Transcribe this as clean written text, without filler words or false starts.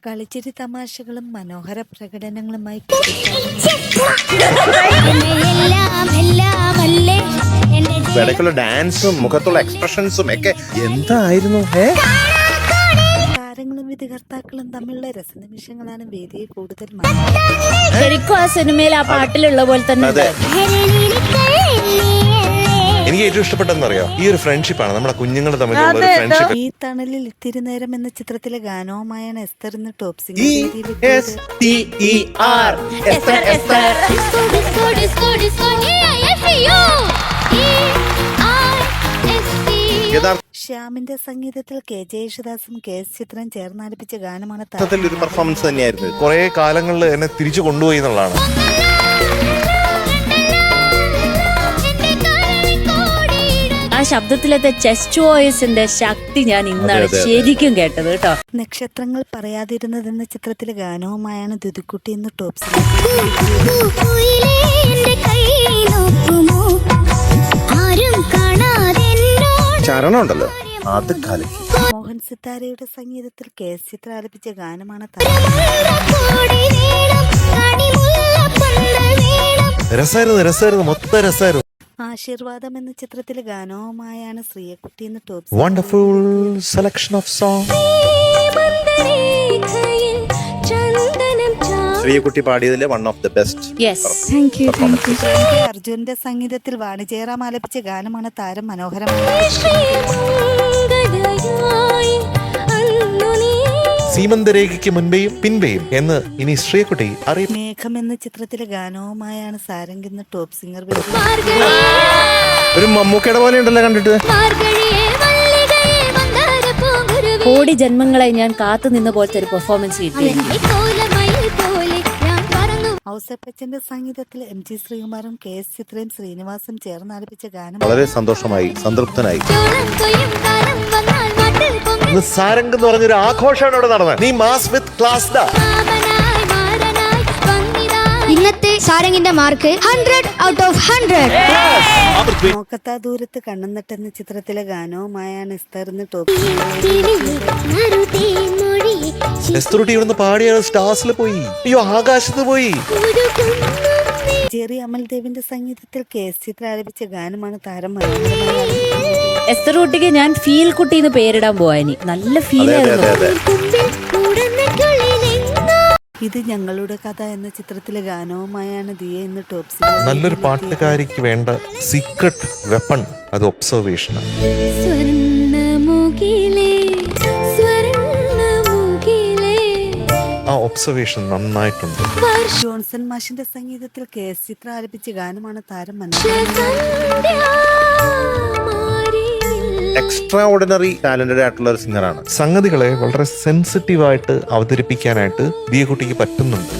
കളിച്ചിരി തമാശകളും മനോഹര പ്രകടനങ്ങളുമായി ഇടയ്ക്കുള്ള ഡാൻസും മുഖത്തുള്ള എക്സ്പ്രഷൻസും ഒക്കെ എന്തായിരുന്നു താരങ്ങളും വിധികർത്താക്കളും തമ്മിലുള്ള രസനിമിഷങ്ങളാണ് വേദിയെ കൂടുതൽ ശരിക്കും ആ സിനിമയിൽ ആ പാട്ടിലുള്ള പോലെ തന്നെ എനിക്ക് ഏറ്റവും ഇഷ്ടപ്പെട്ടെന്നറിയോ ഈ ഒരു ഫ്രണ്ട്ഷിപ്പാണ് നമ്മുടെ കുഞ്ഞുങ്ങൾ തമ്മിലുള്ള ഒരു ഫ്രണ്ട്ഷിപ്പ്. ഈ തണലിൽ ഇത്തിരി നേരം എന്ന ചിത്രത്തിലെ ഗാനവുമായാണ് എസ്തർ ഇന്ന് ടോപ്പ് ശ്യാമിന്റെ സംഗീതത്തിൽ കെ ജെ യേശുദാസും കെ എസ് ചിത്രയും ചേർന്നാലപിച്ച ഗാനമാണ് ഒരു പെർഫോമൻസ് തന്നെയായിരുന്നു. കുറെ കാലങ്ങളിൽ എന്നെ തിരിച്ചു കൊണ്ടുപോയി എന്നുള്ളതാണ്. ആ ശബ്ദത്തിലത്തെ ചെസ്റ്റ് വോയിസിന്റെ ശക്തി ഞാൻ ഇന്നാണ് ശരിക്കും കേട്ടത് കേട്ടോ. നക്ഷത്രങ്ങൾ പറയാതിരുന്നത് എന്ന ചിത്രത്തിലെ ഗാനവുമായാണ് ദുദുക്കുട്ടി ഇന്ന് ടോപ്പ് ചരണം ഉണ്ടല്ലോ അത് കലക്കി. മോഹൻ സിത്താരയുടെ സംഗീതത്തിൽ കെ എസ് ചിത്ര ആലപിച്ച ഗാനമാണ് രസായിരുന്നു മൊത്തം രസായിരുന്നു. ആശീർവാദം എന്ന ചിത്രത്തിലെ ഗാനവുമായാണ് ശ്രീയക്കുട്ടി ഇന്ന് top wonderful selection of song. Sreeyakutty പാടിയതിലെ വൺ ഓഫ് ദി ബെസ്റ്റ്. അർജുന്റെ സംഗീതത്തിൽ വാണിജ്യറാം ആലപിച്ച ഗാനമാണ് താരം മനോഹരമായ സീമന്തരേഖയ്ക്ക് മുൻപേയും പിൻപേയും എന്ന് ഇനി ശ്രീയക്കുട്ടി അറിയും. മേഘം എന്ന ചിത്രത്തിലെ ഗാനവുമായാണ് സാരംഗ് ഇന്ന് ടോപ്പ് സിംഗർ. ഒരു മമ്മൂക്കയുടെ പോലെ ഉണ്ടല്ലോ കണ്ടിട്ട്. കോടി ജന്മങ്ങളെ ഞാൻ കാത്തു നിന്ന പോലത്തെ ഒരു പെർഫോമൻസ് കിട്ടി. ഔസേപ്പച്ചന്റെ സംഗീതത്തിൽ എം ജി ശ്രീകുമാറും കെ എസ് ചിത്രയും ശ്രീനിവാസും ചേർന്ന് ആലപിച്ച ഗാനം വളരെ സന്തോഷമായി, സംതൃപ്തനായി. സാരംഗ് എന്ന് പറഞ്ഞൊരു ആഘോഷമാണ് ഇവിടെ നടന്നത്. നീ മാസ് വിത്ത് ക്ലാസ്. ഇന്നത്തെ സാരംഗിന്റെ മാർക്ക് 100 ഔട്ട് ഓഫ് 100. നോക്കത്താ ദൂരത്ത് കണ്ണുനട്ട് എന്ന ചിത്രത്തിലെ ഗാനവുമായാണ് എസ്തർ ഇന്ന് ടോപ്പ്. എസ്തറുട്ടി ഇവിടുന്ന് പാടിയ സ്റ്റാർസിൽ പോയി, അയ്യോ ആകാശത്ത് പോയി. ജെറി അമൽദേവിന്റെ സംഗീതത്തിൽ കെ എസ് ചിത്ര ആലപിച്ച ഗാനമാണ് താരം എസ്തർ കുട്ടിക്ക് ഞാൻ ഫീൽ കുട്ടി എന്ന് പേരിടാൻ പോവാനി. നല്ല ഫീൽ ആയിരുന്നു. ഇത് ഞങ്ങളുടെ കഥ എന്ന ചിത്രത്തിലെ ഗാനവുമായാണ് ദിയ ഇന്ന് ടോപ്പ്. നല്ലൊരു പാട്ടുകാരിക്ക് വേണ്ട സീക്രട്ട് വെപ്പൺ അത് ഒബ്സർവേഷൻ. ആ ഒബ്സർവേഷൻ നന്നായിട്ടുണ്ട്. ജോൺസൺ മാഷിന്റെ സംഗീതത്തിൽ കെ എസ് ചിത്ര ആലപിച്ച ഗാനമാണ് താരം എക്സ്ട്രാ ഓർഡിനറി ടാലന്റഡ് ആയിട്ടുള്ള ഒരു സിംഗറാണ്. സംഗതികളെ വളരെ സെൻസിറ്റീവ് ആയിട്ട് അവതരിപ്പിക്കാനായിട്ട് ദിയക്കുട്ടിക്ക് പറ്റുന്നുണ്ട്.